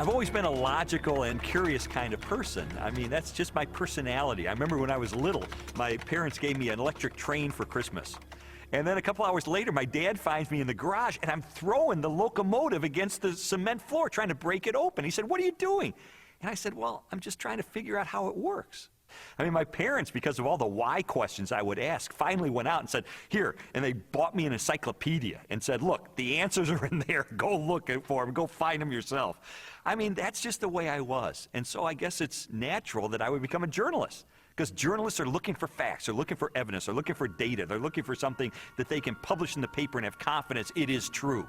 I've always been a logical and curious kind of person. I mean, that's just my personality. I remember when I was little, my parents gave me an electric train for Christmas. And then a couple hours later, my dad finds me in the garage, and I'm throwing the locomotive against the cement floor, trying to break it open. He said, "What are you doing?" And I said, "Well, I'm just trying to figure out how it works." I mean, my parents, because of all the why questions I would ask, finally went out and said, "Here," and they bought me an encyclopedia and said, "Look, the answers are in there. Go look for them. Go find them yourself." I mean, that's just the way I was. And so I guess it's natural that I would become a journalist, because journalists are looking for facts, they're looking for evidence, they're looking for data, they're looking for something that they can publish in the paper and have confidence it is true.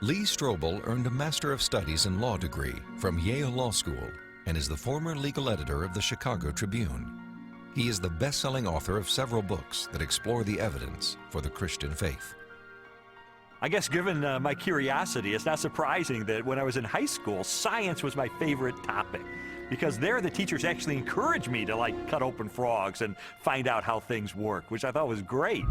Lee Strobel earned a Master of Studies in Law degree from Yale Law School and is the former legal editor of the Chicago Tribune. He is the best-selling author of several books that explore the evidence for the Christian faith. I guess given my curiosity, it's not surprising that when I was in high school, science was my favorite topic, because there the teachers actually encouraged me to like cut open frogs and find out how things work, which I thought was great.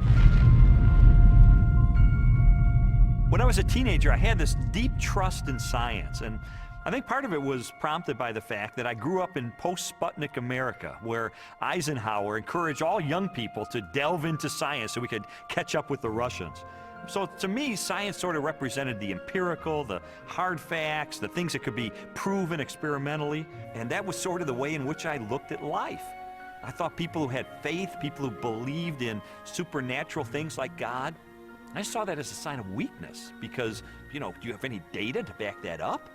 When I was a teenager, I had this deep trust in science, and I think part of it was prompted by the fact that I grew up in post-Sputnik America, where Eisenhower encouraged all young people to delve into science so we could catch up with the Russians. So to me, science sort of represented the empirical, the hard facts, the things that could be proven experimentally, and that was sort of the way in which I looked at life. I thought people who had faith, people who believed in supernatural things like God, I saw that as a sign of weakness because, you know, do you have any data to back that up?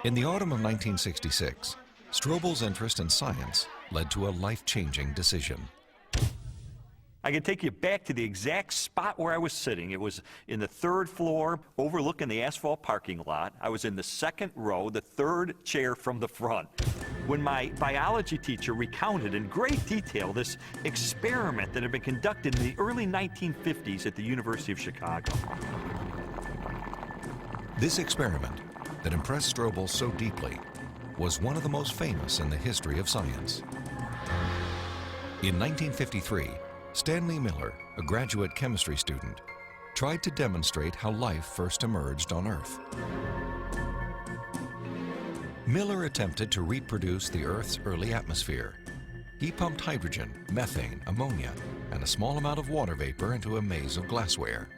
In the autumn of 1966, Strobel's interest in science led to a life-changing decision. I can take you back to the exact spot where I was sitting. It was in the third floor, overlooking the asphalt parking lot. I was in the second row, the third chair from the front, when my biology teacher recounted in great detail this experiment that had been conducted in the early 1950s at the University of Chicago. This experiment that impressed Strobel so deeply was one of the most famous in the history of science. In 1953, Stanley Miller, a graduate chemistry student, tried to demonstrate how life first emerged on Earth. Miller attempted to reproduce the Earth's early atmosphere. He pumped hydrogen, methane, ammonia, and a small amount of water vapor into a maze of glassware.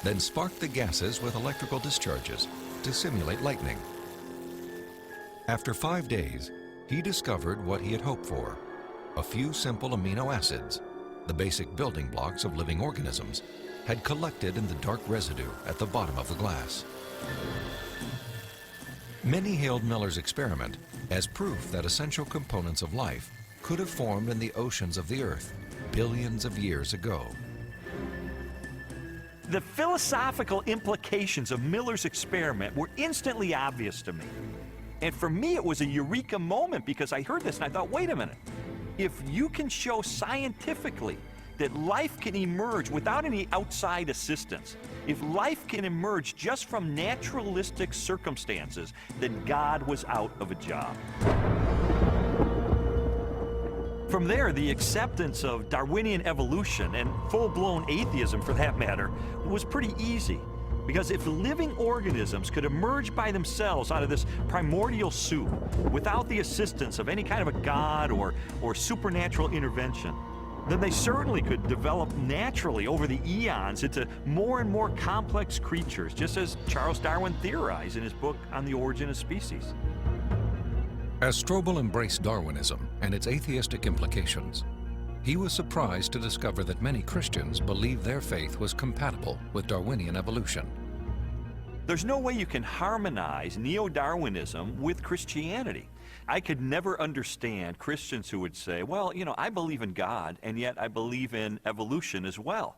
Then sparked the gases with electrical discharges to simulate lightning. After 5 days, he discovered what he had hoped for: a few simple amino acids, the basic building blocks of living organisms, had collected in the dark residue at the bottom of the glass. Many hailed Miller's experiment as proof that essential components of life could have formed in the oceans of the Earth billions of years ago. The philosophical implications of Miller's experiment were instantly obvious to me. And for me, it was a eureka moment because I heard this and I thought, wait a minute. If you can show scientifically that life can emerge without any outside assistance, if life can emerge just from naturalistic circumstances, then God was out of a job. From there, the acceptance of Darwinian evolution, and full-blown atheism for that matter, was pretty easy. Because if living organisms could emerge by themselves out of this primordial soup without the assistance of any kind of a god or supernatural intervention, then they certainly could develop naturally over the eons into more and more complex creatures, just as Charles Darwin theorized in his book On the Origin of Species. As Strobel embraced Darwinism and its atheistic implications, he was surprised to discover that many Christians believed their faith was compatible with Darwinian evolution. There's no way you can harmonize neo-Darwinism with Christianity. I could never understand Christians who would say, well, you know, I believe in God, and yet I believe in evolution as well.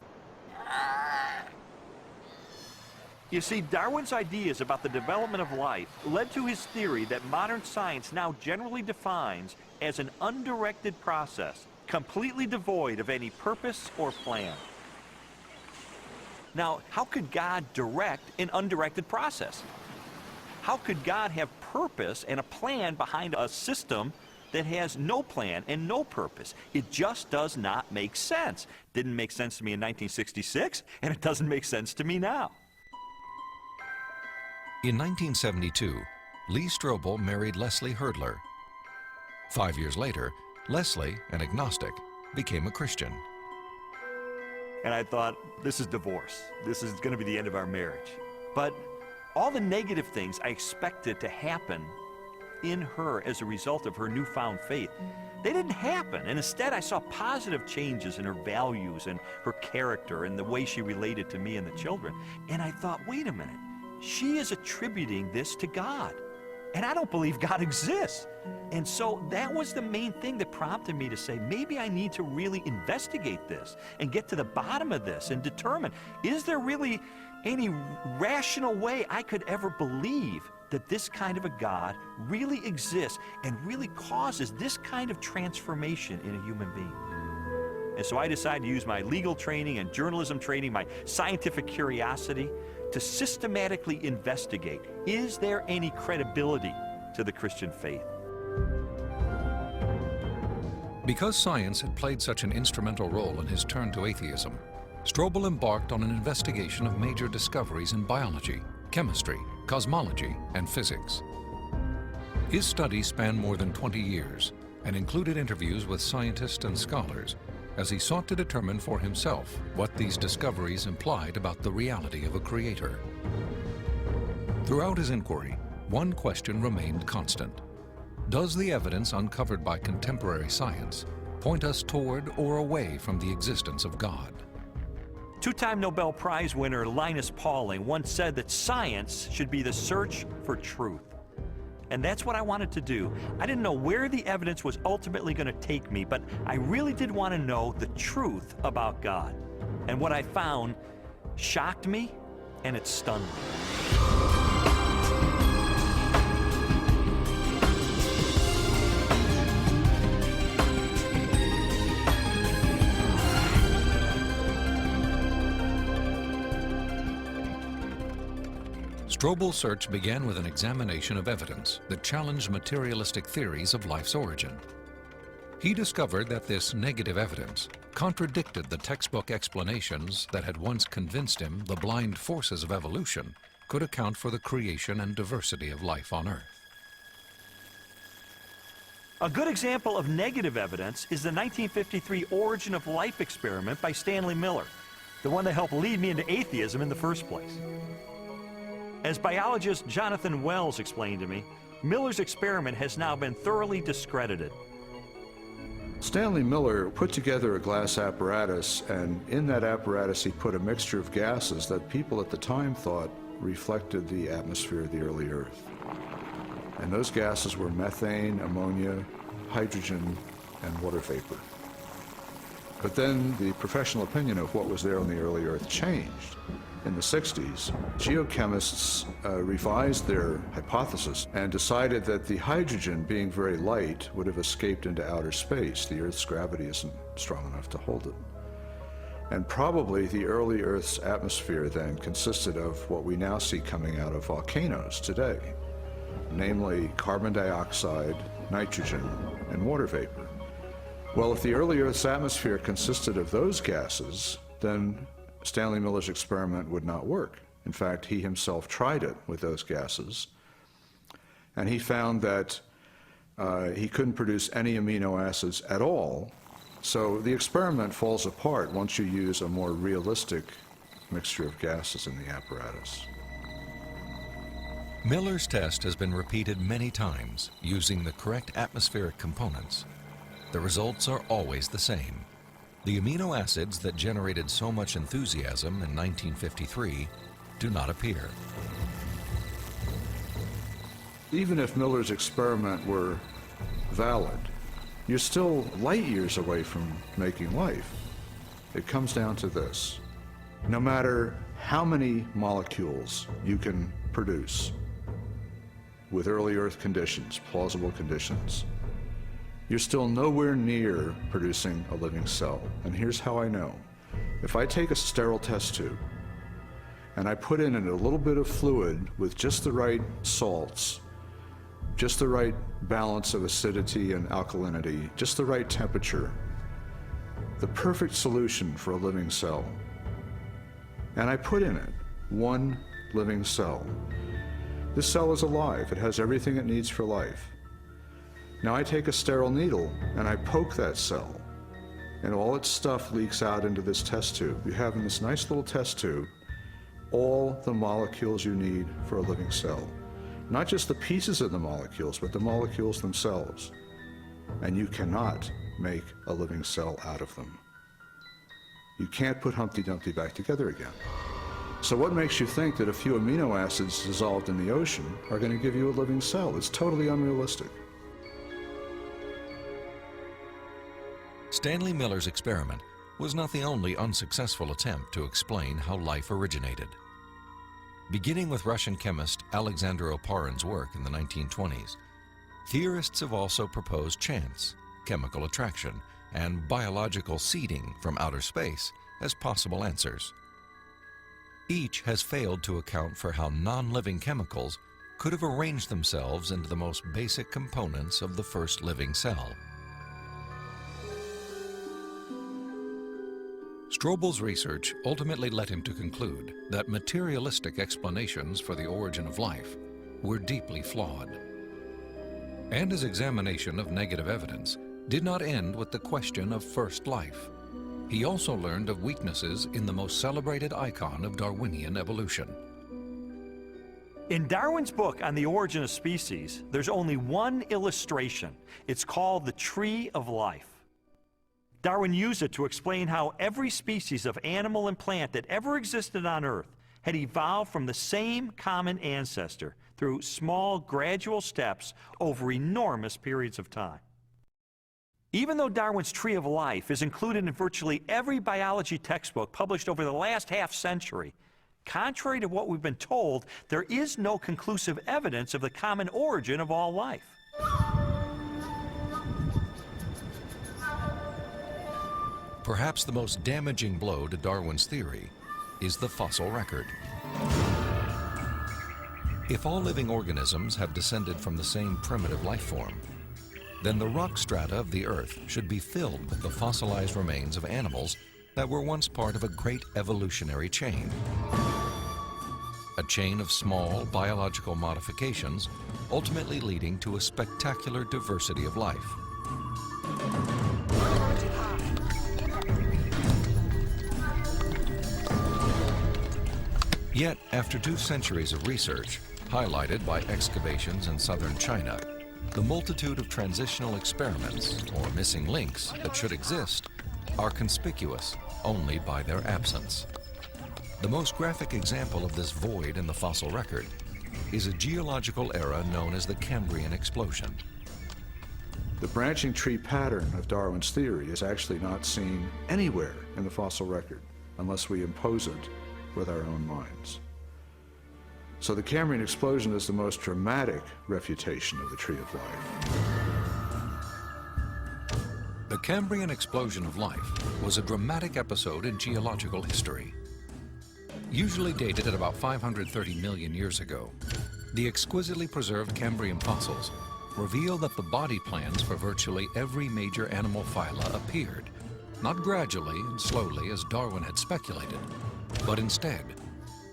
You see, Darwin's ideas about the development of life led to his theory that modern science now generally defines as an undirected process, completely devoid of any purpose or plan. Now, how could God direct an undirected process? How could God have purpose and a plan behind a system that has no plan and no purpose. It just does not make sense. Didn't make sense to me in 1966, and it doesn't make sense to me now. In 1972, Lee Strobel married Leslie Hurdler. 5 years later, Leslie, an agnostic, became a Christian. And I thought, this is divorce. This is going to be the end of our marriage. But all the negative things I expected to happen in her as a result of her newfound faith, they didn't happen. And instead, I saw positive changes in her values and her character and the way she related to me and the children. And I thought, wait a minute, she is attributing this to God. And I don't believe God exists. And so that was the main thing that prompted me to say, maybe I need to really investigate this and get to the bottom of this and determine, is there really any rational way I could ever believe that this kind of a God really exists and really causes this kind of transformation in a human being? And so I decided to use my legal training and journalism training, my scientific curiosity, to systematically investigate, is there any credibility to the Christian faith? Because science had played such an instrumental role in his turn to atheism, Strobel embarked on an investigation of major discoveries in biology, chemistry, cosmology, and physics. His studies spanned more than 20 years and included interviews with scientists and scholars as he sought to determine for himself what these discoveries implied about the reality of a creator. Throughout his inquiry, one question remained constant. Does the evidence uncovered by contemporary science point us toward or away from the existence of God? Two-time Nobel Prize winner Linus Pauling once said that science should be the search for truth. And that's what I wanted to do. I didn't know where the evidence was ultimately going to take me, but I really did want to know the truth about God. And what I found shocked me, and it stunned me. Strobel's search began with an examination of evidence that challenged materialistic theories of life's origin. He discovered that this negative evidence contradicted the textbook explanations that had once convinced him the blind forces of evolution could account for the creation and diversity of life on Earth. A good example of negative evidence is the 1953 Origin of Life experiment by Stanley Miller, the one that helped lead me into atheism in the first place. As biologist Jonathan Wells explained to me, Miller's experiment has now been thoroughly discredited. Stanley Miller put together a glass apparatus, and in that apparatus he put a mixture of gases that people at the time thought reflected the atmosphere of the early Earth. And those gases were methane, ammonia, hydrogen, and water vapor. But then the professional opinion of what was there on the early Earth changed. In the 60s, geochemists revised their hypothesis and decided that the hydrogen, being very light, would have escaped into outer space. The Earth's gravity isn't strong enough to hold it. And probably the early Earth's atmosphere then consisted of what we now see coming out of volcanoes today, namely carbon dioxide, nitrogen, and water vapor. Well, if the early Earth's atmosphere consisted of those gases, then Stanley Miller's experiment would not work. In fact, he himself tried it with those gases, and he found that he couldn't produce any amino acids at all. So the experiment falls apart once you use a more realistic mixture of gases in the apparatus. Miller's test has been repeated many times using the correct atmospheric components. The results are always the same. The amino acids that generated so much enthusiasm in 1953 do not appear. Even if Miller's experiment were valid, you're still light years away from making life. It comes down to this. No matter how many molecules you can produce with early Earth conditions, plausible conditions, you're still nowhere near producing a living cell. And here's how I know. If I take a sterile test tube and I put in it a little bit of fluid with just the right salts, just the right balance of acidity and alkalinity, just the right temperature, the perfect solution for a living cell. And I put in it one living cell. This cell is alive. It has everything it needs for life. Now I take a sterile needle and I poke that cell, and all its stuff leaks out into this test tube. You have in this nice little test tube all the molecules you need for a living cell. Not just the pieces of the molecules, but the molecules themselves. And you cannot make a living cell out of them. You can't put Humpty Dumpty back together again. So what makes you think that a few amino acids dissolved in the ocean are going to give you a living cell? It's totally unrealistic. Stanley Miller's experiment was not the only unsuccessful attempt to explain how life originated. Beginning with Russian chemist Alexander Oparin's work in the 1920s, theorists have also proposed chance, chemical attraction, and biological seeding from outer space as possible answers. Each has failed to account for how non-living chemicals could have arranged themselves into the most basic components of the first living cell. Strobel's research ultimately led him to conclude that materialistic explanations for the origin of life were deeply flawed. And his examination of negative evidence did not end with the question of first life. He also learned of weaknesses in the most celebrated icon of Darwinian evolution. In Darwin's book on the origin of species, there's only one illustration. It's called the Tree of Life. Darwin used it to explain how every species of animal and plant that ever existed on Earth had evolved from the same common ancestor through small, gradual steps over enormous periods of time. Even though Darwin's Tree of Life is included in virtually every biology textbook published over the last half-century, contrary to what we've been told, there is no conclusive evidence of the common origin of all life. Perhaps the most damaging blow to Darwin's theory is the fossil record. If all living organisms have descended from the same primitive life form, then the rock strata of the Earth should be filled with the fossilized remains of animals that were once part of a great evolutionary chain. A chain of small biological modifications, ultimately leading to a spectacular diversity of life. Yet, after 2 centuries of research, highlighted by excavations in southern China, the multitude of transitional experiments, or missing links, that should exist are conspicuous only by their absence. The most graphic example of this void in the fossil record is a geological era known as the Cambrian explosion. The branching tree pattern of Darwin's theory is actually not seen anywhere in the fossil record unless we impose it with our own minds. So the Cambrian explosion is the most dramatic refutation of the Tree of Life. The Cambrian explosion of life was a dramatic episode in geological history. Usually dated at about 530 million years ago, the exquisitely preserved Cambrian fossils reveal that the body plans for virtually every major animal phyla appeared, not gradually and slowly as Darwin had speculated, but instead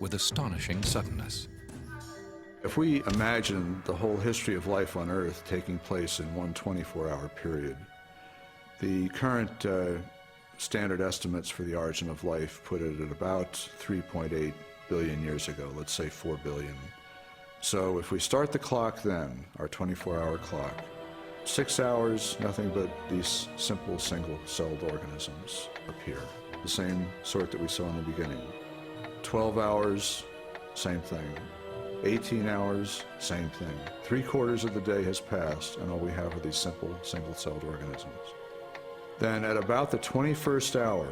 with astonishing suddenness. If we imagine the whole history of life on Earth taking place in one 24-hour period, the current standard estimates for the origin of life put it at about 3.8 billion years ago, let's say 4 billion. So if we start the clock then, our 24-hour clock, 6 hours, nothing but these simple single-celled organisms appear, the same sort that we saw in the beginning. 12 hours, same thing. 18 hours, same thing. 3/4 of the day has passed, and all we have are these simple single-celled organisms. Then at about the 21st hour,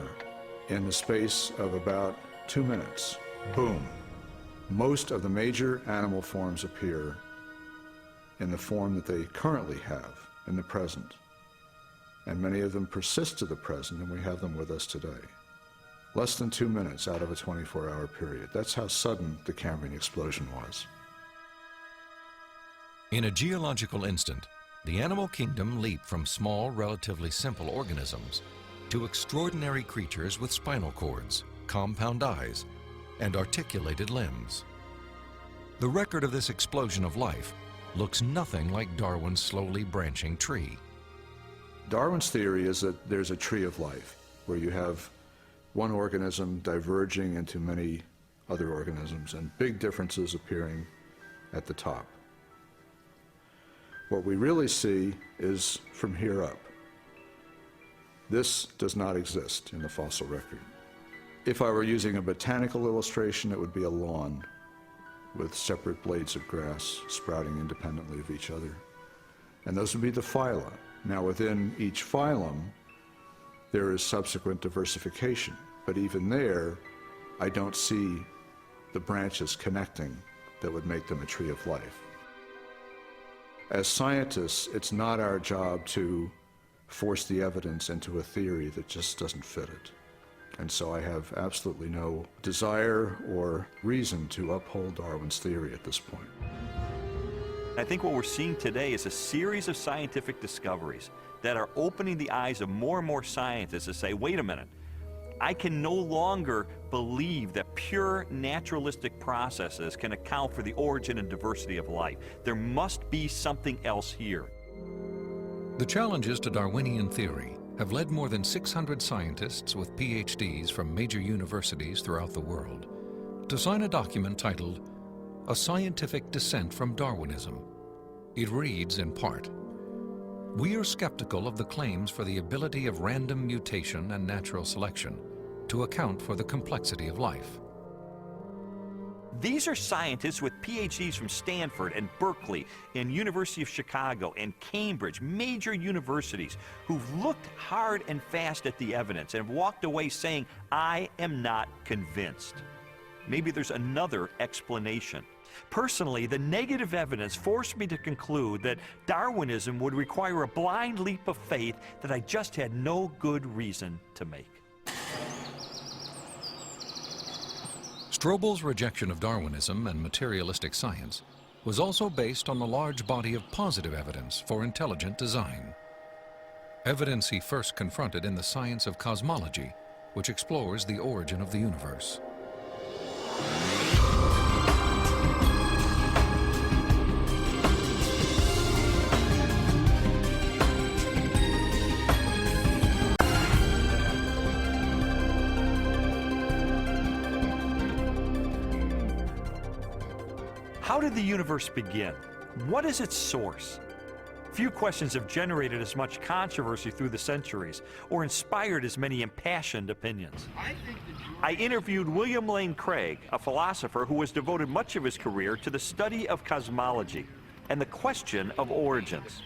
in the space of about 2 minutes, boom, most of the major animal forms appear in the form that they currently have in the present. And many of them persist to the present, and we have them with us today. Less than 2 minutes out of a 24-hour period. That's how sudden the Cambrian explosion was. In a geological instant, the animal kingdom leaped from small, relatively simple organisms to extraordinary creatures with spinal cords, compound eyes, and articulated limbs. The record of this explosion of life looks nothing like Darwin's slowly branching tree. Darwin's theory is that there's a tree of life, where you have one organism diverging into many other organisms and big differences appearing at the top. What we really see is from here up. This does not exist in the fossil record. If I were using a botanical illustration, it would be a lawn with separate blades of grass sprouting independently of each other. And those would be the phyla. Now, within each phylum, there is subsequent diversification, but even there, I don't see the branches connecting that would make them a tree of life. As scientists, it's not our job to force the evidence into a theory that just doesn't fit it. And so I have absolutely no desire or reason to uphold Darwin's theory at this point. I think what we're seeing today is a series of scientific discoveries that are opening the eyes of more and more scientists to say, wait a minute, I can no longer believe that pure naturalistic processes can account for the origin and diversity of life. There must be something else here. The challenges to Darwinian theory have led more than 600 scientists with PhDs from major universities throughout the world to sign a document titled A Scientific Dissent from Darwinism. It reads in part, "We are skeptical of the claims for the ability of random mutation and natural selection to account for the complexity of life." These are scientists with PhDs from Stanford and Berkeley and University of Chicago and Cambridge, major universities, who've looked hard and fast at the evidence and have walked away saying, I am not convinced. Maybe there's another explanation. Personally, the negative evidence forced me to conclude that Darwinism would require a blind leap of faith that I just had no good reason to make. Strobel's rejection of Darwinism and materialistic science was also based on a large body of positive evidence for intelligent design. Evidence he first confronted in the science of cosmology, which explores the origin of the universe. How did the universe begin? What is its source? Few questions have generated as much controversy through the centuries or inspired as many impassioned opinions. I interviewed William Lane Craig, a philosopher who has devoted much of his career to the study of cosmology and the question of origins.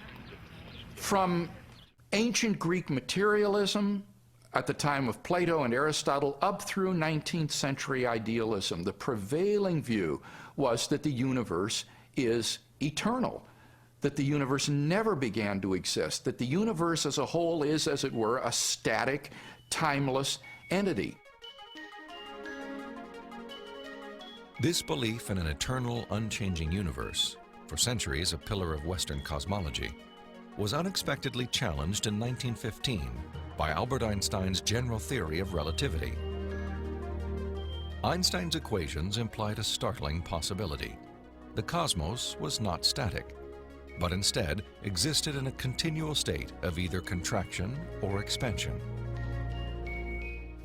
From ancient Greek materialism at the time of Plato and Aristotle up through 19th century idealism, the prevailing view was that the universe is eternal, that the universe never began to exist, that the universe as a whole is, as it were, a static, timeless entity. This belief in an eternal, unchanging universe, for centuries a pillar of Western cosmology, was unexpectedly challenged in 1915 by Albert Einstein's general theory of relativity. Einstein's equations implied a startling possibility. The cosmos was not static, but instead existed in a continual state of either contraction or expansion.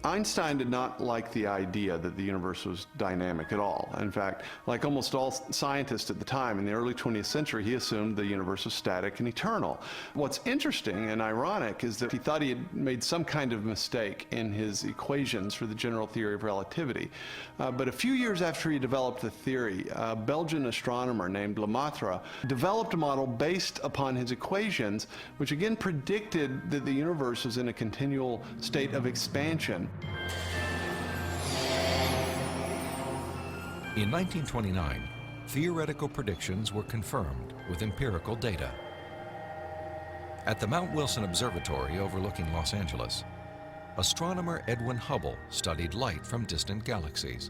Einstein did not like the idea that the universe was dynamic at all. In fact, like almost all scientists at the time in the early 20th century, he assumed the universe was static and eternal. What's interesting and ironic is that he thought he had made some kind of mistake in his equations for the general theory of relativity. But a few years after he developed the theory, a Belgian astronomer named Lemaitre developed a model based upon his equations, which again predicted that the universe was in a continual state of expansion. In 1929, theoretical predictions were confirmed with empirical data. At the Mount Wilson Observatory overlooking Los Angeles, astronomer Edwin Hubble studied light from distant galaxies.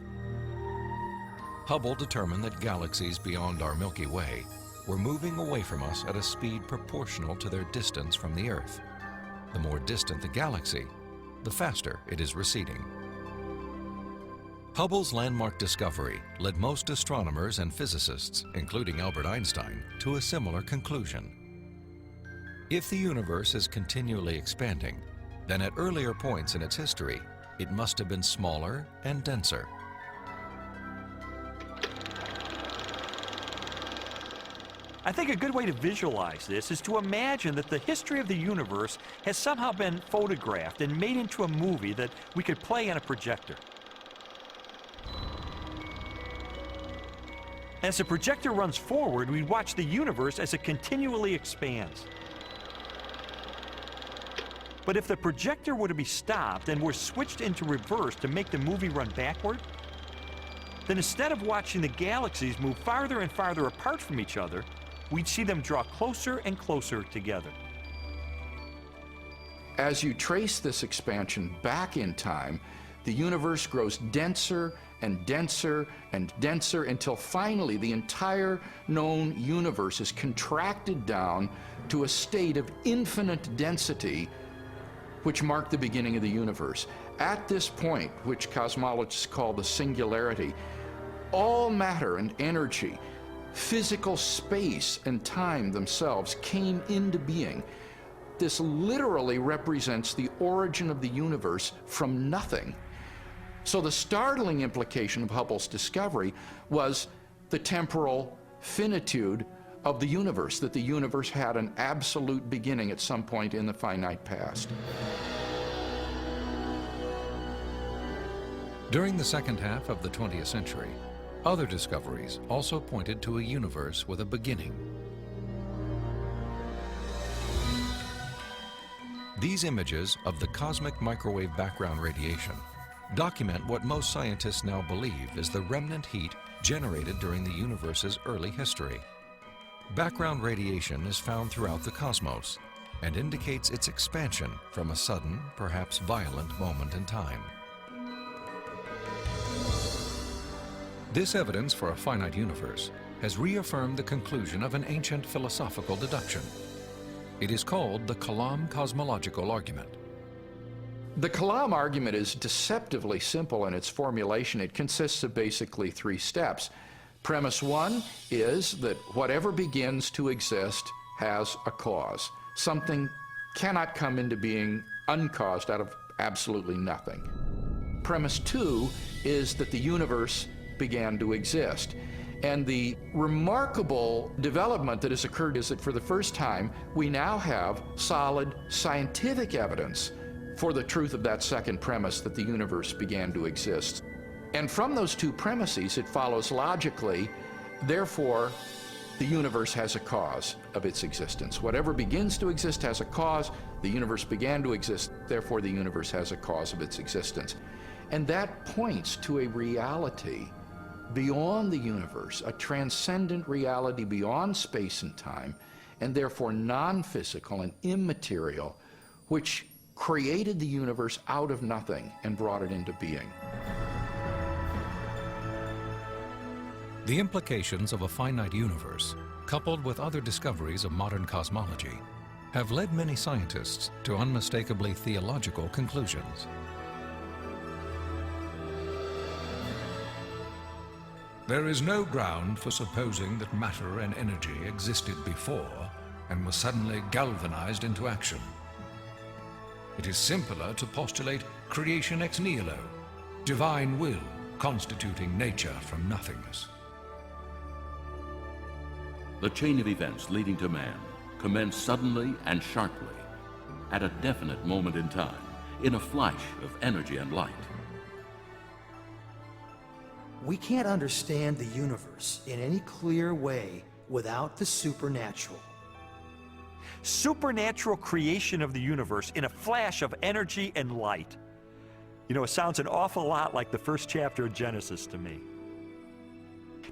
Hubble determined that galaxies beyond our Milky Way were moving away from us at a speed proportional to their distance from the Earth. The more distant the galaxy, the faster it is receding. Hubble's landmark discovery led most astronomers and physicists, including Albert Einstein, to a similar conclusion. If the universe is continually expanding, then at earlier points in its history, it must have been smaller and denser. I think a good way to visualize this is to imagine that the history of the universe has somehow been photographed and made into a movie that we could play on a projector. As the projector runs forward, we watch the universe as it continually expands. But if the projector were to be stopped and were switched into reverse to make the movie run backward, then instead of watching the galaxies move farther and farther apart from each other, we'd see them draw closer and closer together. As you trace this expansion back in time, the universe grows denser and denser and denser until finally the entire known universe is contracted down to a state of infinite density, which marked the beginning of the universe. At this point, which cosmologists call the singularity, all matter and energy, physical space and time themselves came into being. This literally represents the origin of the universe from nothing. So the startling implication of Hubble's discovery was the temporal finitude of the universe, that the universe had an absolute beginning at some point in the finite past. During the second half of the 20th century, other discoveries also pointed to a universe with a beginning. These images of the cosmic microwave background radiation document what most scientists now believe is the remnant heat generated during the universe's early history. Background radiation is found throughout the cosmos and indicates its expansion from a sudden, perhaps violent moment in time. This evidence for a finite universe has reaffirmed the conclusion of an ancient philosophical deduction. It is called the Kalam cosmological argument. The Kalam argument is deceptively simple in its formulation. It consists of basically three steps. Premise one is that whatever begins to exist has a cause. Something cannot come into being uncaused out of absolutely nothing. Premise two is that the universe began to exist. And the remarkable development that has occurred is that for the first time, we now have solid scientific evidence for the truth of that second premise, that the universe began to exist. And from those two premises, it follows logically, therefore, the universe has a cause of its existence. Whatever begins to exist has a cause. The universe began to exist, therefore the universe has a cause of its existence. And that points to a reality beyond the universe, a transcendent reality beyond space and time, and therefore non-physical and immaterial, which created the universe out of nothing and brought it into being. The implications of a finite universe, coupled with other discoveries of modern cosmology, have led many scientists to unmistakably theological conclusions. There is no ground for supposing that matter and energy existed before and was suddenly galvanized into action. It is simpler to postulate creation ex nihilo, divine will constituting nature from nothingness. The chain of events leading to man commenced suddenly and sharply, at a definite moment in time, in a flash of energy and light. We can't understand the universe in any clear way without the supernatural. Supernatural creation of the universe in a flash of energy and light. You know, it sounds an awful lot like the first chapter of Genesis to me.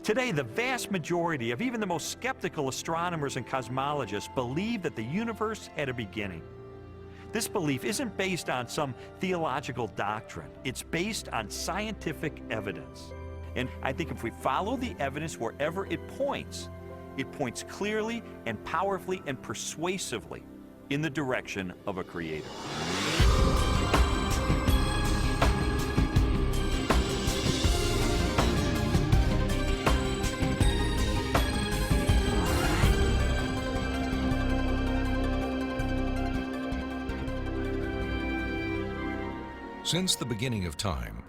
Today, the vast majority of even the most skeptical astronomers and cosmologists believe that the universe had a beginning. This belief isn't based on some theological doctrine. It's based on scientific evidence. And I think if we follow the evidence wherever it points, it points clearly and powerfully and persuasively in the direction of a creator. Since the beginning of time,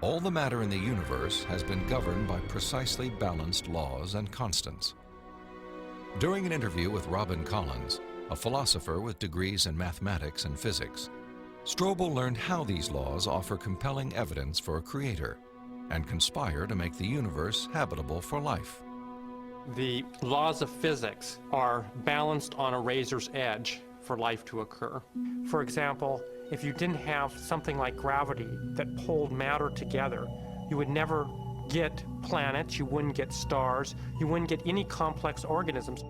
all the matter in the universe has been governed by precisely balanced laws and constants. During an interview with Robin Collins, a philosopher with degrees in mathematics and physics, Strobel learned how these laws offer compelling evidence for a creator and conspire to make the universe habitable for life. The laws of physics are balanced on a razor's edge for life to occur. For example, if you didn't have something like gravity that pulled matter together, you would never get planets, you wouldn't get stars, you wouldn't get any complex organisms.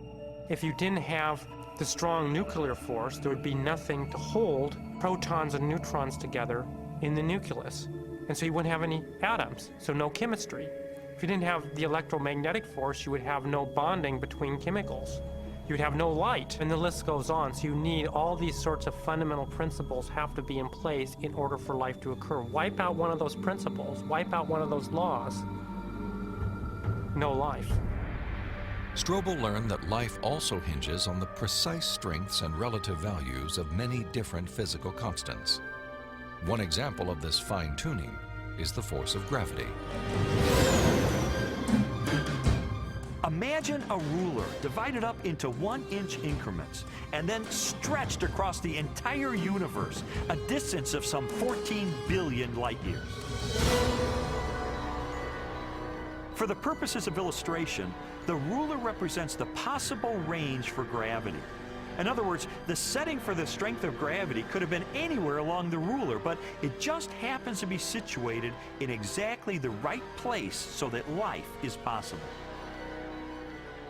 If you didn't have the strong nuclear force, there would be nothing to hold protons and neutrons together in the nucleus. And so you wouldn't have any atoms, so no chemistry. If you didn't have the electromagnetic force, you would have no bonding between chemicals. You'd have no light, and the list goes on. So you need all these sorts of fundamental principles have to be in place in order for life to occur. Wipe out one of those principles, wipe out one of those laws, no life. Strobel learned that life also hinges on the precise strengths and relative values of many different physical constants. One example of this fine-tuning is the force of gravity. Imagine a ruler divided up into 1-inch increments and then stretched across the entire universe, a distance of some 14 billion light years. For the purposes of illustration, the ruler represents the possible range for gravity. In other words, the setting for the strength of gravity could have been anywhere along the ruler, but it just happens to be situated in exactly the right place so that life is possible.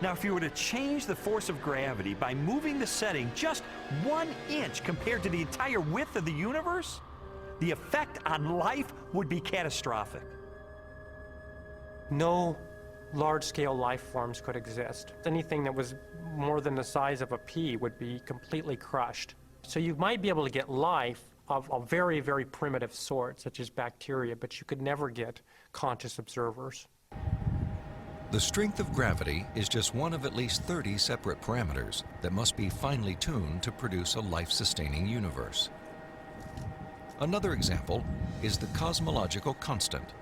Now, if you were to change the force of gravity by moving the setting just 1 inch compared to the entire width of the universe, the effect on life would be catastrophic. No large-scale life forms could exist. Anything that was more than the size of a pea would be completely crushed. So you might be able to get life of a very, very primitive sort, such as bacteria, but you could never get conscious observers. The strength of gravity is just one of at least 30 separate parameters that must be finely tuned to produce a life-sustaining universe. Another example is the cosmological constant.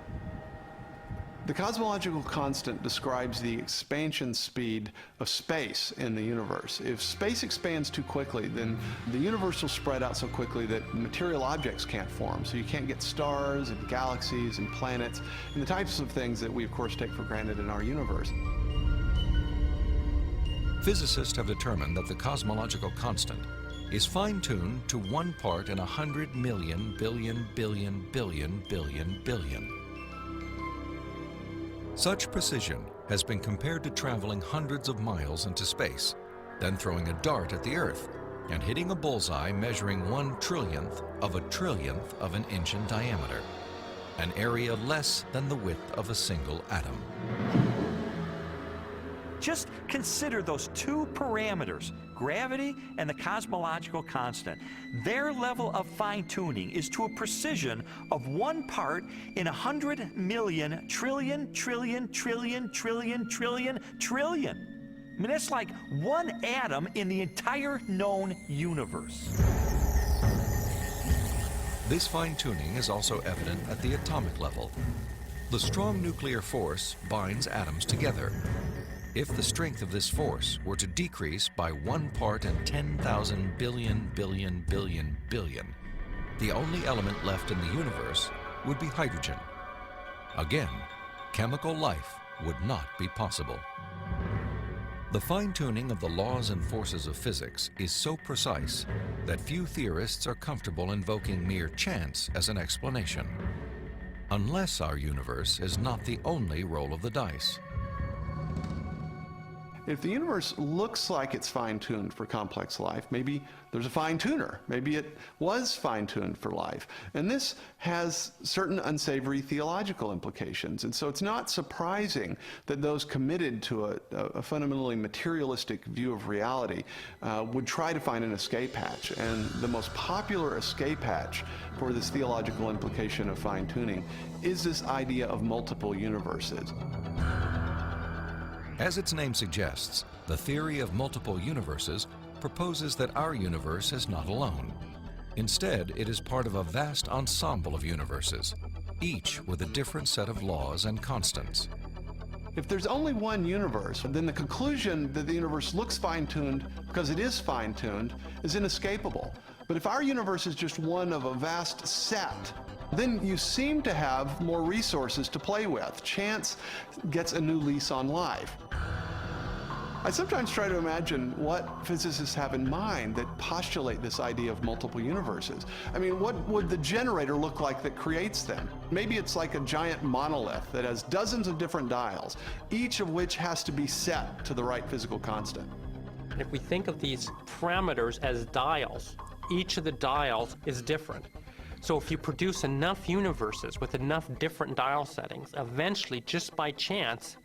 The cosmological constant describes the expansion speed of space in the universe. If space expands too quickly, then the universe will spread out so quickly that material objects can't form. So you can't get stars and galaxies and planets and the types of things that we, of course, take for granted in our universe. Physicists have determined that the cosmological constant is fine-tuned to 1 part in 100 million billion billion billion billion billion. Such precision has been compared to traveling hundreds of miles into space, then throwing a dart at the Earth and hitting a bullseye measuring 1/trillionth of a trillionth of an inch in diameter, an area less than the width of a single atom. Just consider those two parameters, gravity and the cosmological constant. Their level of fine-tuning is to a precision of 1 part in 100 million trillion, trillion, trillion, trillion, trillion, trillion. I mean, that's like 1 atom in the entire known universe. This fine-tuning is also evident at the atomic level. The strong nuclear force binds atoms together. If the strength of this force were to decrease by 1 part in 10,000 billion billion billion billion, the only element left in the universe would be hydrogen. Again, chemical life would not be possible. The fine-tuning of the laws and forces of physics is so precise that few theorists are comfortable invoking mere chance as an explanation, unless our universe is not the only roll of the dice. If the universe looks like it's fine-tuned for complex life, maybe there's a fine-tuner. Maybe it was fine-tuned for life. And this has certain unsavory theological implications. And so it's not surprising that those committed to a fundamentally materialistic view of reality would try to find an escape hatch. And the most popular escape hatch for this theological implication of fine-tuning is this idea of multiple universes. As its name suggests, the theory of multiple universes proposes that our universe is not alone. Instead, it is part of a vast ensemble of universes, each with a different set of laws and constants. If there's only one universe, then the conclusion that the universe looks fine-tuned because it is fine-tuned is inescapable. But if our universe is just one of a vast set, then you seem to have more resources to play with. Chance gets a new lease on life. I sometimes try to imagine what physicists have in mind that postulate this idea of multiple universes. I mean, what would the generator look like that creates them? Maybe it's like a giant monolith that has dozens of different dials, each of which has to be set to the right physical constant. If we think of these parameters as dials, each of the dials is different. So if you produce enough universes with enough different dial settings, eventually, just by chance,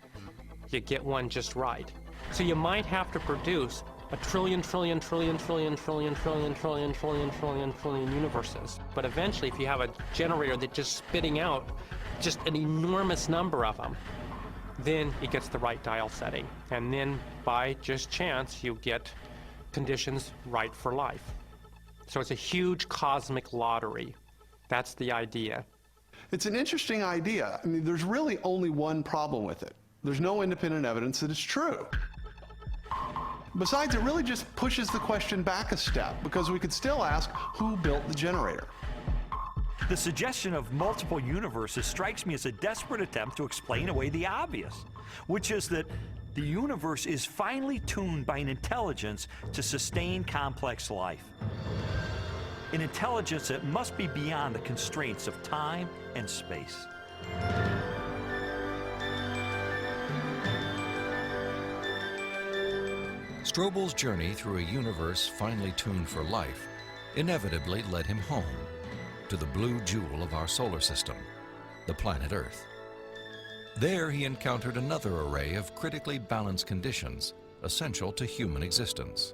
you get one just right. So you might have to produce a trillion universes. But eventually, if you have a generator that's just spitting out just an enormous number of them, then it gets the right dial setting. And then by just chance, you get conditions right for life. So it's a huge cosmic lottery. That's the idea. It's an interesting idea. I mean, there's really only one problem with it. There's no independent evidence that it's true. Besides, it really just pushes the question back a step, because we could still ask, who built the generator? The suggestion of multiple universes strikes me as a desperate attempt to explain away the obvious, which is that the universe is finely tuned by an intelligence to sustain complex life. An intelligence that must be beyond the constraints of time and space. Strobel's journey through a universe finely tuned for life inevitably led him home, to the blue jewel of our solar system, the planet Earth. There he encountered another array of critically balanced conditions essential to human existence.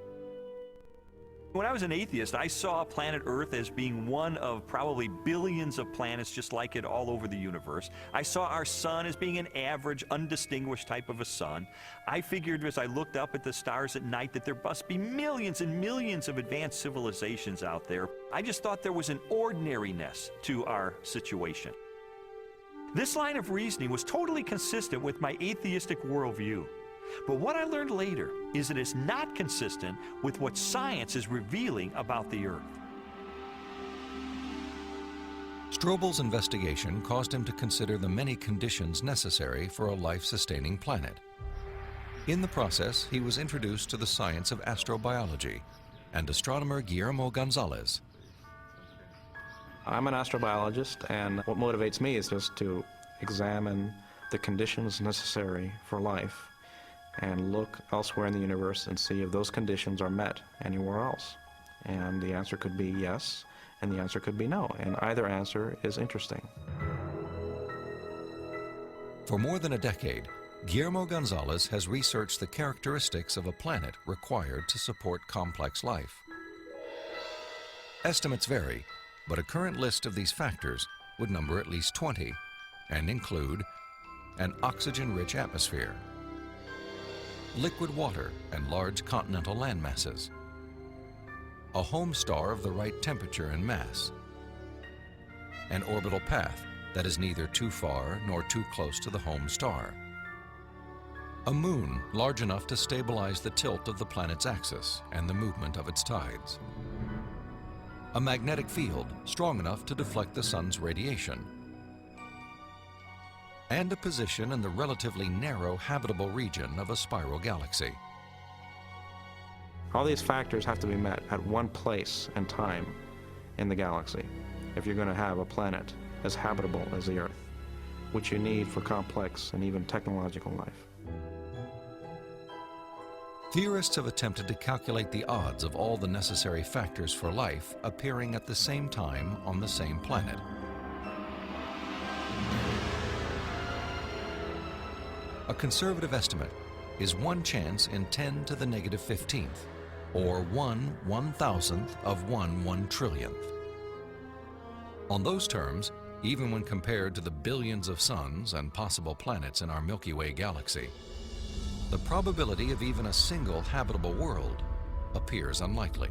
When I was an atheist, I saw planet Earth as being one of probably billions of planets just like it all over the universe. I saw our sun as being an average, undistinguished type of a sun. I figured as I looked up at the stars at night that there must be millions and millions of advanced civilizations out there. I just thought there was an ordinariness to our situation. This line of reasoning was totally consistent with my atheistic worldview. But what I learned later is that it's not consistent with what science is revealing about the Earth. Strobel's investigation caused him to consider the many conditions necessary for a life-sustaining planet. In the process, he was introduced to the science of astrobiology and astronomer Guillermo Gonzalez. I'm an astrobiologist, and what motivates me is just to examine the conditions necessary for life and look elsewhere in the universe and see if those conditions are met anywhere else. And the answer could be yes, and the answer could be no, and either answer is interesting. For more than a decade, Guillermo Gonzalez has researched the characteristics of a planet required to support complex life. Estimates vary, but a current list of these factors would number at least 20 and include an oxygen-rich atmosphere, liquid water and large continental landmasses, a home star of the right temperature and mass, an orbital path that is neither too far nor too close to the home star, a moon large enough to stabilize the tilt of the planet's axis and the movement of its tides, a magnetic field strong enough to deflect the sun's radiation, and a position in the relatively narrow habitable region of a spiral galaxy. All these factors have to be met at one place and time in the galaxy if you're going to have a planet as habitable as the Earth, which you need for complex and even technological life. Theorists have attempted to calculate the odds of all the necessary factors for life appearing at the same time on the same planet. A conservative estimate is 1 chance in 10 to the negative 15th, or 1/1000th of 1 trillionth. On those terms, even when compared to the billions of suns and possible planets in our Milky Way galaxy, the probability of even a single habitable world appears unlikely.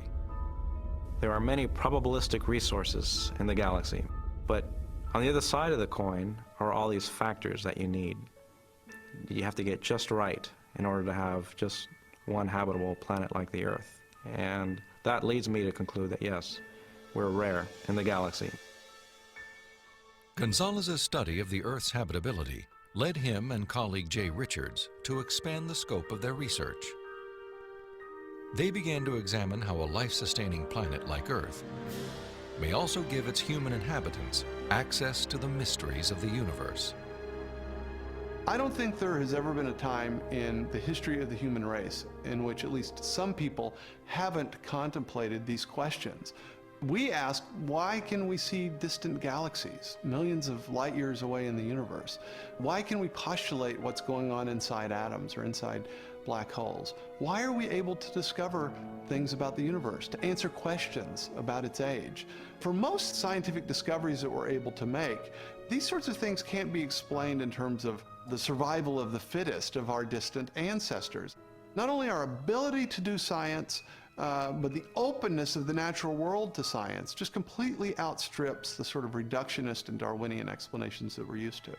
There are many probabilistic resources in the galaxy, but on the other side of the coin are all these factors that you need. You have to get just right in order to have just one habitable planet like the Earth. And that leads me to conclude that yes, we're rare in the galaxy. Gonzalez's study of the Earth's habitability led him and colleague Jay Richards to expand the scope of their research. They began to examine how a life-sustaining planet like Earth may also give its human inhabitants access to the mysteries of the universe. I don't think there has ever been a time in the history of the human race in which at least some people haven't contemplated these questions. We ask, why can we see distant galaxies, millions of light years away in the universe? Why can we postulate what's going on inside atoms or inside black holes? Why are we able to discover things about the universe, to answer questions about its age? For most scientific discoveries that we're able to make, these sorts of things can't be explained in terms of the survival of the fittest of our distant ancestors. Not only our ability to do science, but the openness of the natural world to science just completely outstrips the sort of reductionist and Darwinian explanations that we're used to.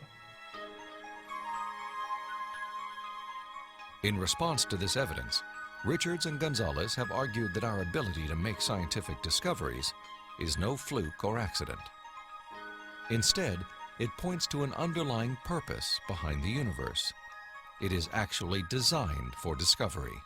In response to this evidence, Richards and Gonzalez have argued that our ability to make scientific discoveries is no fluke or accident. Instead, it points to an underlying purpose behind the universe. It is actually designed for discovery.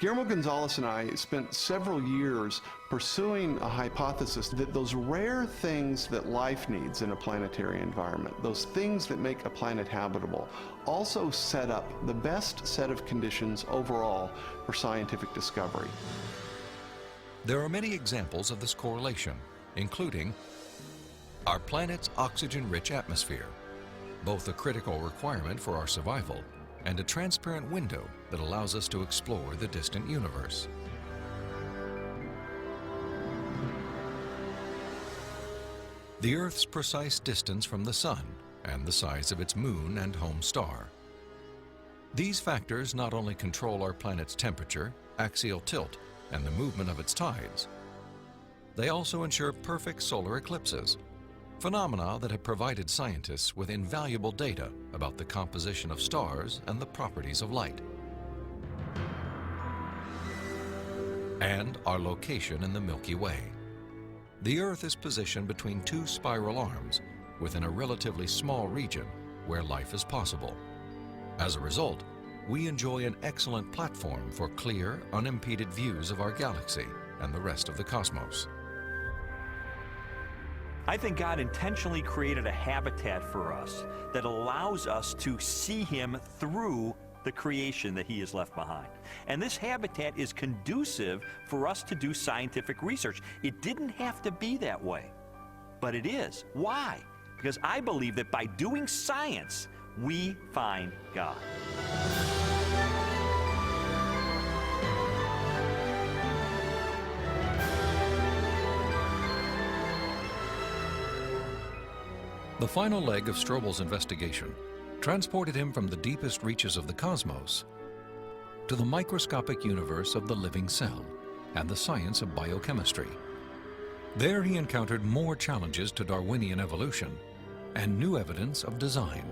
Guillermo Gonzalez and I spent several years pursuing a hypothesis that those rare things that life needs in a planetary environment, those things that make a planet habitable, also set up the best set of conditions overall for scientific discovery. There are many examples of this correlation, including our planet's oxygen-rich atmosphere, both a critical requirement for our survival and a transparent window that allows us to explore the distant universe. The Earth's precise distance from the Sun and the size of its moon and home star. These factors not only control our planet's temperature, axial tilt, and the movement of its tides, they also ensure perfect solar eclipses, phenomena that have provided scientists with invaluable data about the composition of stars and the properties of light. And our location in the Milky Way. The Earth is positioned between two spiral arms within a relatively small region where life is possible. As a result, we enjoy an excellent platform for clear, unimpeded views of our galaxy and the rest of the cosmos. I think God intentionally created a habitat for us that allows us to see Him through the creation that He has left behind. And this habitat is conducive for us to do scientific research. It didn't have to be that way, but it is. Why? Because I believe that by doing science, we find God. The final leg of Strobel's investigation transported him from the deepest reaches of the cosmos to the microscopic universe of the living cell and the science of biochemistry. There he encountered more challenges to Darwinian evolution and new evidence of design.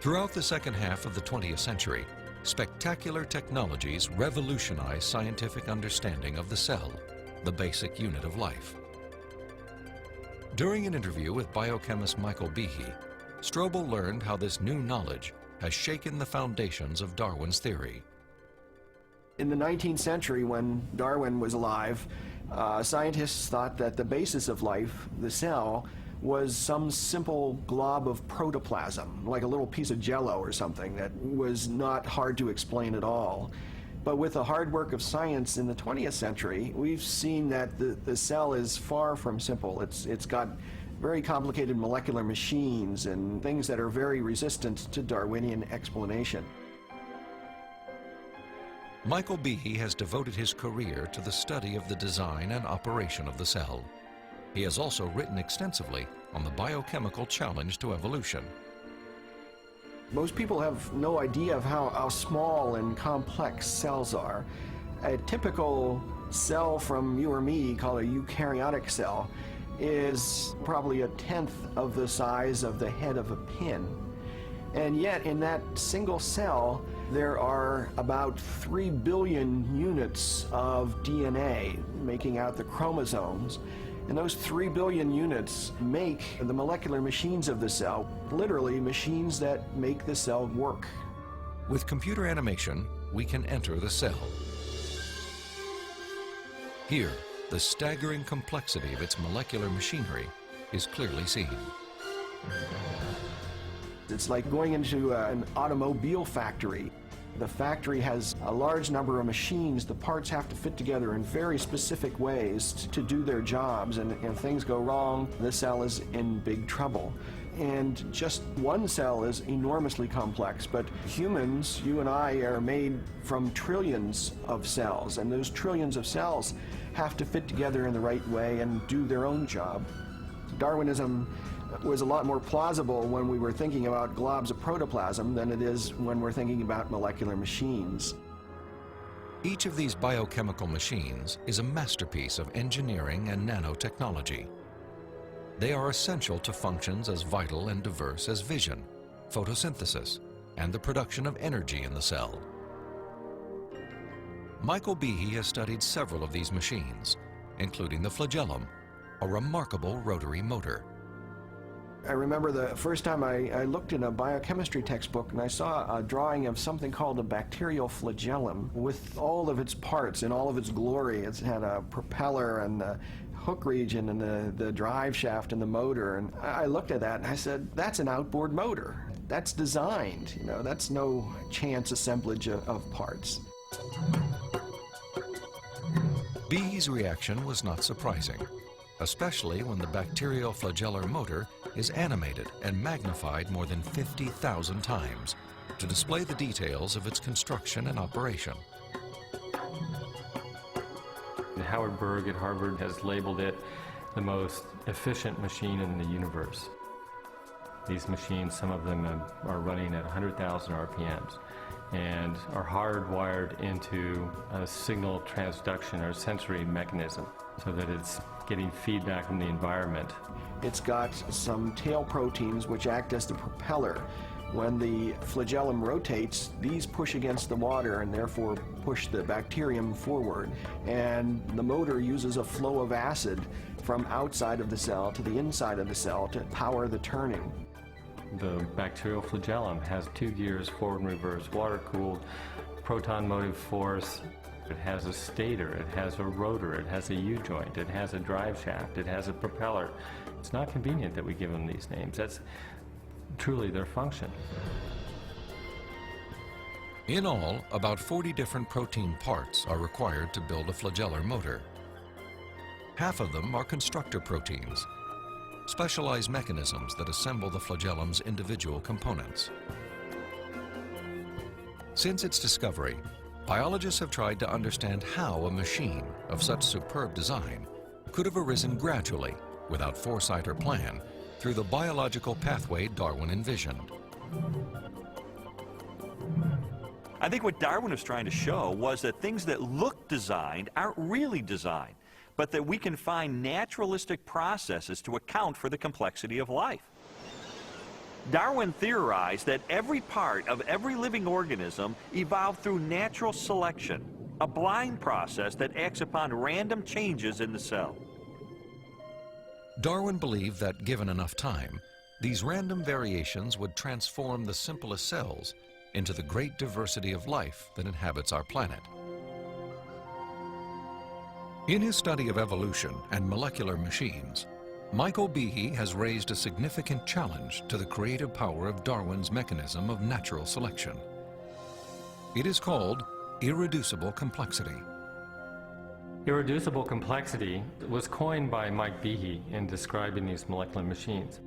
Throughout the second half of the 20th century, spectacular technologies revolutionized scientific understanding of the cell. the basic unit of life. During an interview with biochemist Michael Behe, Strobel learned how this new knowledge has shaken the foundations of Darwin's theory. In the 19th century, when Darwin was alive, scientists thought that the basis of life, the cell, was some simple glob of protoplasm, like a little piece of jello or something that was not hard to explain at all. But with the hard work of science in the 20th century, we've seen that the cell is far from simple. It's got very complicated molecular machines and things that are very resistant to Darwinian explanation. Michael Behe has devoted his career to the study of the design and operation of the cell. He has also written extensively on the biochemical challenge to evolution. Most people have no idea of how small and complex cells are. A typical cell from you or me, called a eukaryotic cell, is probably 1/10 of the size of the head of a pin. And yet in that single cell, there are about 3 billion units of DNA making out the chromosomes. And those 3 billion units make the molecular machines of the cell, literally machines that make the cell work. With computer animation, we can enter the cell. Here, the staggering complexity of its molecular machinery is clearly seen. It's like going into an automobile factory. The factory has a large number of machines. The parts have to fit together in very specific ways to do their jobs, and if things go wrong, the cell is in big trouble. And just one cell is enormously complex, but humans, you and I, are made from trillions of cells, and those trillions of cells have to fit together in the right way and do their own job. Darwinism was a lot more plausible when we were thinking about globs of protoplasm than it is when we're thinking about molecular machines. Each of these biochemical machines is a masterpiece of engineering and nanotechnology. They are essential to functions as vital and diverse as vision, photosynthesis, and the production of energy in the cell. Michael Behe has studied several of these machines, including the flagellum, a remarkable rotary motor. I remember the first time I looked in a biochemistry textbook and I saw a drawing of something called a bacterial flagellum with all of its parts in all of its glory. It had a propeller and the hook region and the drive shaft and the motor. And I looked at that and I said, that's an outboard motor. That's designed, you know, that's no chance assemblage of parts. Behe's reaction was not surprising, especially when the bacterial flagellar motor is animated and magnified more than 50,000 times to display the details of its construction and operation. Howard Berg at Harvard has labeled it the most efficient machine in the universe. These machines, some of them are running at 100,000 RPMs and are hardwired into a signal transduction or sensory mechanism so that it's getting feedback from the environment. It's got some tail proteins which act as the propeller. When the flagellum rotates, these push against the water and therefore push the bacterium forward. And the motor uses a flow of acid from outside of the cell to the inside of the cell to power the turning. The bacterial flagellum has 2 gears, forward and reverse, water-cooled, proton motive force. It has a stator, it has a rotor, it has a U-joint, it has a drive shaft, it has a propeller. It's not convenient that we give them these names. That's truly their function. In all, about 40 different protein parts are required to build a flagellar motor. Half of them are constructor proteins, specialized mechanisms that assemble the flagellum's individual components. Since its discovery, biologists have tried to understand how a machine of such superb design could have arisen gradually, without foresight or plan, through the biological pathway Darwin envisioned. I think what Darwin was trying to show was that things that look designed aren't really designed, but that we can find naturalistic processes to account for the complexity of life. Darwin theorized that every part of every living organism evolved through natural selection, a blind process that acts upon random changes in the cell. Darwin believed that given enough time, these random variations would transform the simplest cells into the great diversity of life that inhabits our planet. In his study of evolution and molecular machines, Michael Behe has raised a significant challenge to the creative power of Darwin's mechanism of natural selection. It is called irreducible complexity. Irreducible complexity was coined by Mike Behe in describing these molecular machines.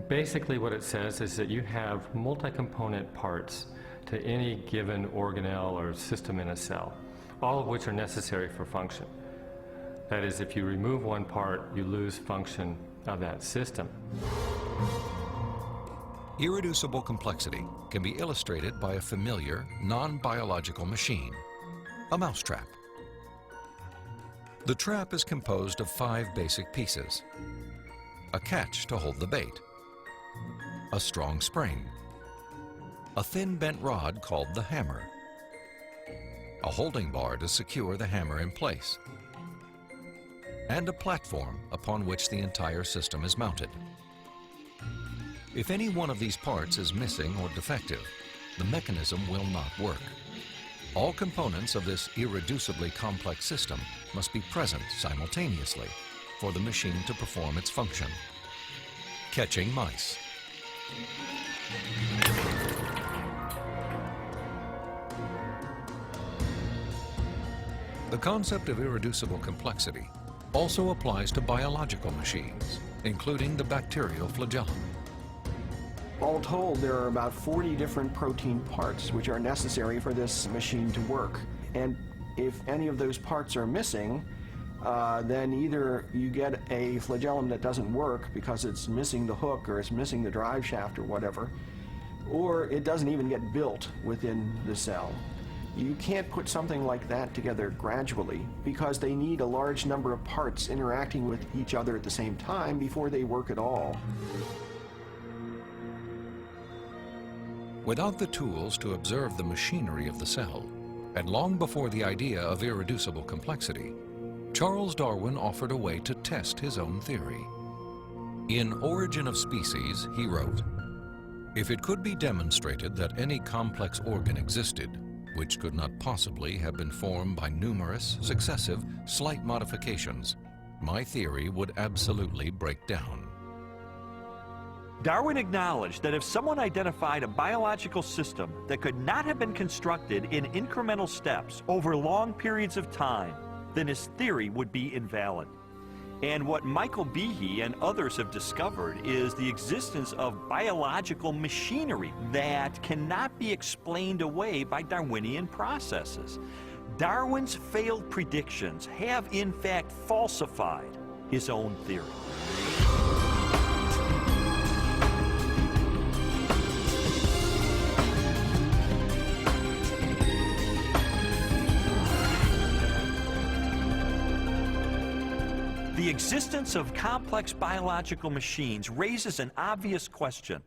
Basically what it says is that you have multi-component parts to any given organelle or system in a cell, all of which are necessary for function. That is, if you remove one part, you lose function of that system. Irreducible complexity can be illustrated by a familiar, non-biological machine, a mousetrap. The trap is composed of 5 basic pieces: a catch to hold the bait, a strong spring, a thin bent rod called the hammer, a holding bar to secure the hammer in place, and a platform upon which the entire system is mounted. If any one of these parts is missing or defective, the mechanism will not work. All components of this irreducibly complex system must be present simultaneously for the machine to perform its function. Catching mice. The concept of irreducible complexity also applies to biological machines, including the bacterial flagellum. All told, there are about 40 different protein parts which are necessary for this machine to work. And if any of those parts are missing, then either you get a flagellum that doesn't work because it's missing the hook or it's missing the drive shaft or whatever, or it doesn't even get built within the cell. You can't put something like that together gradually because they need a large number of parts interacting with each other at the same time before they work at all. Without the tools to observe the machinery of the cell, and long before the idea of irreducible complexity, Charles Darwin offered a way to test his own theory. In Origin of Species, he wrote, "If it could be demonstrated that any complex organ existed, which could not possibly have been formed by numerous, successive, slight modifications, my theory would absolutely break down." Darwin acknowledged that if someone identified a biological system that could not have been constructed in incremental steps over long periods of time, then his theory would be invalid. And what Michael Behe and others have discovered is the existence of biological machinery that cannot be explained away by Darwinian processes. Darwin's failed predictions have in fact falsified his own theory. The existence of complex biological machines raises an obvious question.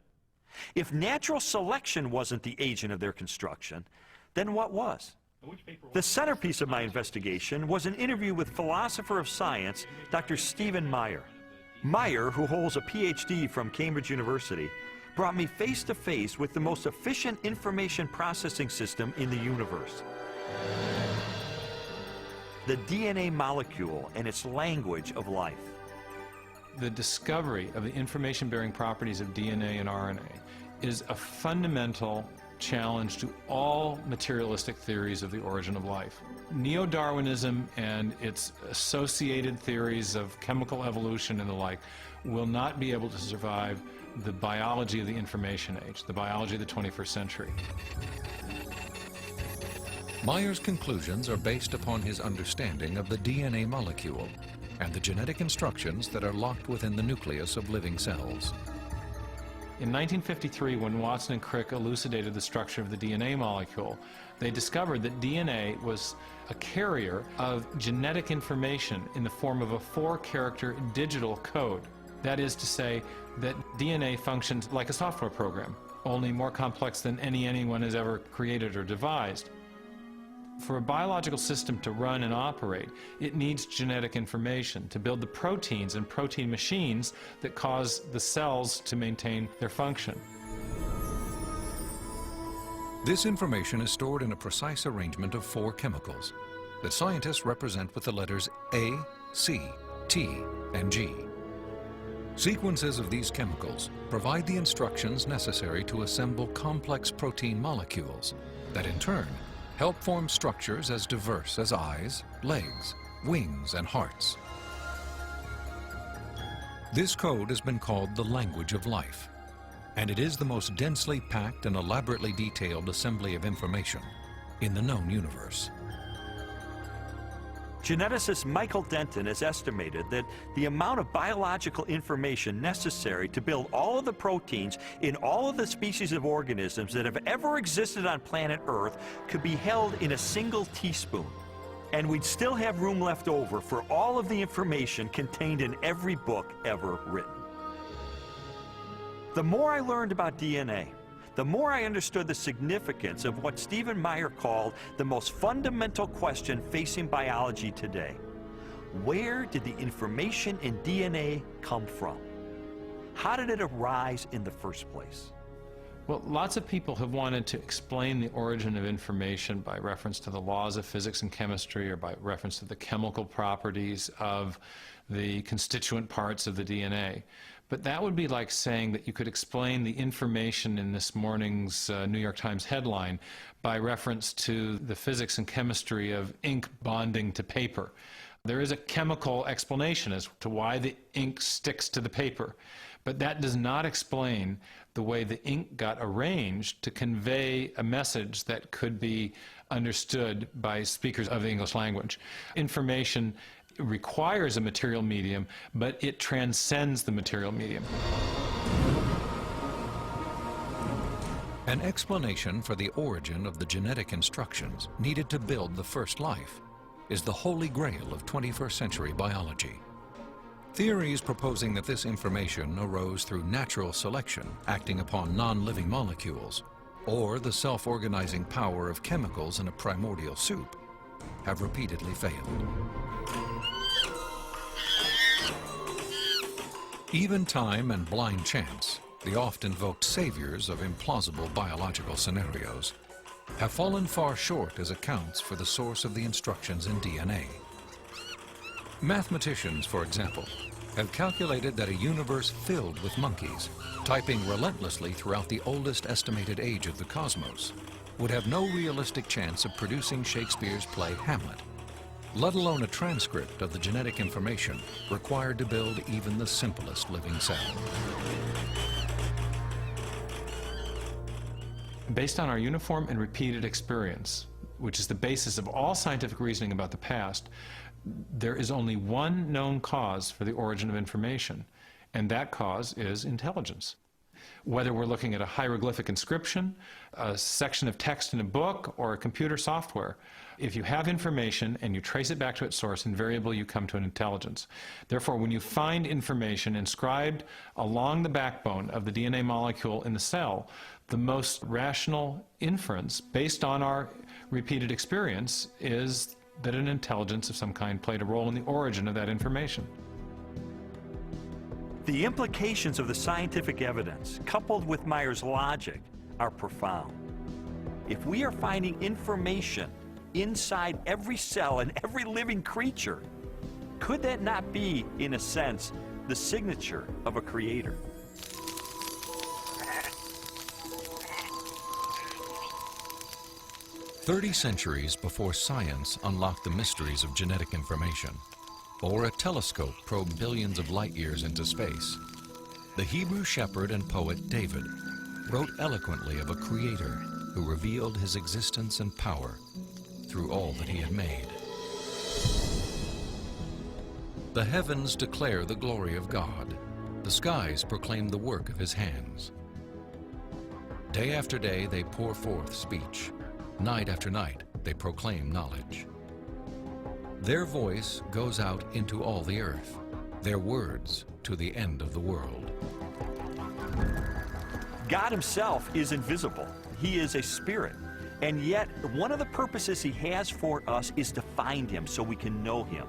If natural selection wasn't the agent of their construction, then what was? The centerpiece of my investigation was an interview with philosopher of science, Dr. Stephen Meyer. Meyer, who holds a PhD from Cambridge University, brought me face to face with the most efficient information processing system in the universe. The DNA molecule and its language of life. The discovery of the information-bearing properties of DNA and RNA is a fundamental challenge to all materialistic theories of the origin of life. Neo-Darwinism and its associated theories of chemical evolution and the like will not be able to survive the biology of the information age, the biology of the 21st century. Meyer's conclusions are based upon his understanding of the DNA molecule and the genetic instructions that are locked within the nucleus of living cells. In 1953, when Watson and Crick elucidated the structure of the DNA molecule, they discovered that DNA was a carrier of genetic information in the form of a 4-character digital code. That is to say that DNA functions like a software program, only more complex than anyone has ever created or devised. For a biological system to run and operate, it needs genetic information to build the proteins and protein machines that cause the cells to maintain their function. This information is stored in a precise arrangement of 4 chemicals that scientists represent with the letters A, C, T, and G. Sequences of these chemicals provide the instructions necessary to assemble complex protein molecules that in turn help form structures as diverse as eyes, legs, wings, and hearts. This code has been called the language of life, and it is the most densely packed and elaborately detailed assembly of information in the known universe. Geneticist Michael Denton has estimated that the amount of biological information necessary to build all of the proteins in all of the species of organisms that have ever existed on planet Earth could be held in a single teaspoon. And we'd still have room left over for all of the information contained in every book ever written. The more I learned about DNA, the more I understood the significance of what Stephen Meyer called the most fundamental question facing biology today. Where did the information in DNA come from? How did it arise in the first place? Well, lots of people have wanted to explain the origin of information by reference to the laws of physics and chemistry, or by reference to the chemical properties of the constituent parts of the DNA. But that would be like saying that you could explain the information in this morning's New York Times headline by reference to the physics and chemistry of ink bonding to paper. There is a chemical explanation as to why the ink sticks to the paper, but that does not explain the way the ink got arranged to convey a message that could be understood by speakers of the English language. Information requires a material medium, but it transcends the material medium. An explanation for the origin of the genetic instructions needed to build the first life is the holy grail of 21st century biology. Theories proposing that this information arose through natural selection acting upon non-living molecules, or the self-organizing power of chemicals in a primordial soup, have repeatedly failed. Even time and blind chance, the oft-invoked saviors of implausible biological scenarios, have fallen far short as accounts for the source of the instructions in DNA. Mathematicians, for example, have calculated that a universe filled with monkeys, typing relentlessly throughout the oldest estimated age of the cosmos, would have no realistic chance of producing Shakespeare's play Hamlet, let alone a transcript of the genetic information required to build even the simplest living cell. Based on our uniform and repeated experience, which is the basis of all scientific reasoning about the past, there is only one known cause for the origin of information, and that cause is intelligence. Whether we're looking at a hieroglyphic inscription, a section of text in a book, or a computer software, if you have information and you trace it back to its source, invariably you come to an intelligence. Therefore, when you find information inscribed along the backbone of the DNA molecule in the cell, the most rational inference, based on our repeated experience, is that an intelligence of some kind played a role in the origin of that information. The implications of the scientific evidence, coupled with Meyer's logic, are profound. If we are finding information inside every cell and every living creature, could that not be, in a sense, the signature of a creator? "30 centuries before science unlocked the mysteries of genetic information, or a telescope probed billions of light years into space, the Hebrew shepherd and poet David wrote eloquently of a creator who revealed his existence and power through all that he had made. The heavens declare the glory of God. The skies proclaim the work of his hands. Day after day they pour forth speech. Night after night they proclaim knowledge. Their voice goes out into all the earth, their words to the end of the world." God himself is invisible. He is a spirit. And yet, one of the purposes he has for us is to find him so we can know him.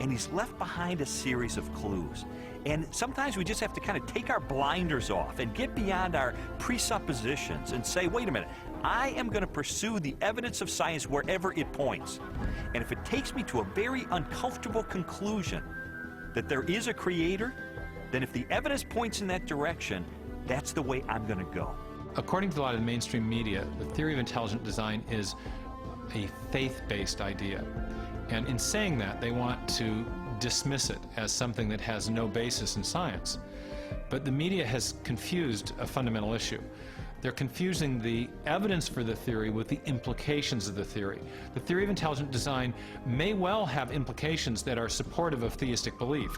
And he's left behind a series of clues. And sometimes we just have to kind of take our blinders off and get beyond our presuppositions and say, wait a minute, I am going to pursue the evidence of science wherever it points. And if it takes me to a very uncomfortable conclusion that there is a creator, then if the evidence points in that direction, that's the way I'm going to go. According to a lot of the mainstream media, the theory of intelligent design is a faith-based idea. And in saying that, they want to dismiss it as something that has no basis in science. But the media has confused a fundamental issue. They're confusing the evidence for the theory with the implications of the theory. The theory of intelligent design may well have implications that are supportive of theistic belief,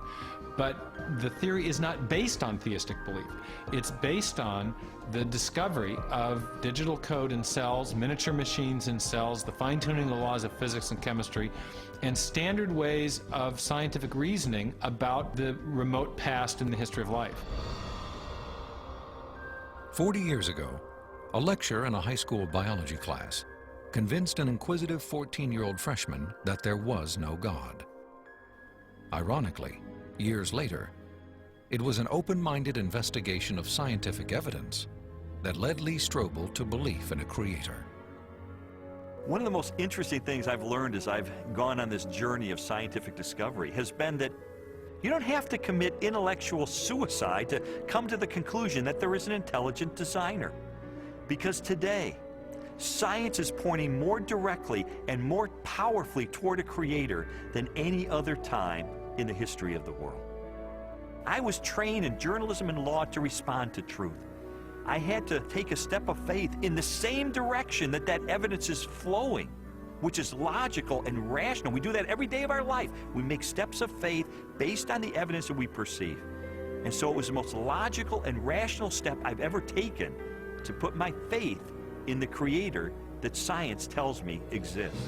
but the theory is not based on theistic belief. It's based on the discovery of digital code in cells, miniature machines in cells, the fine-tuning of the laws of physics and chemistry, and standard ways of scientific reasoning about the remote past in the history of life. 40 years ago, a lecturer in a high school biology class convinced an inquisitive 14-year-old freshman that there was no God. Ironically, years later, it was an open-minded investigation of scientific evidence that led Lee Strobel to belief in a creator. One of the most interesting things I've learned as I've gone on this journey of scientific discovery has been that you don't have to commit intellectual suicide to come to the conclusion that there is an intelligent designer. Because today, science is pointing more directly and more powerfully toward a creator than any other time in the history of the world. I was trained in journalism and law to respond to truth. I had to take a step of faith in the same direction that evidence is flowing, which is logical and rational. We do that every day of our life. We make steps of faith based on the evidence that we perceive. And so it was the most logical and rational step I've ever taken to put my faith in the creator that science tells me exists.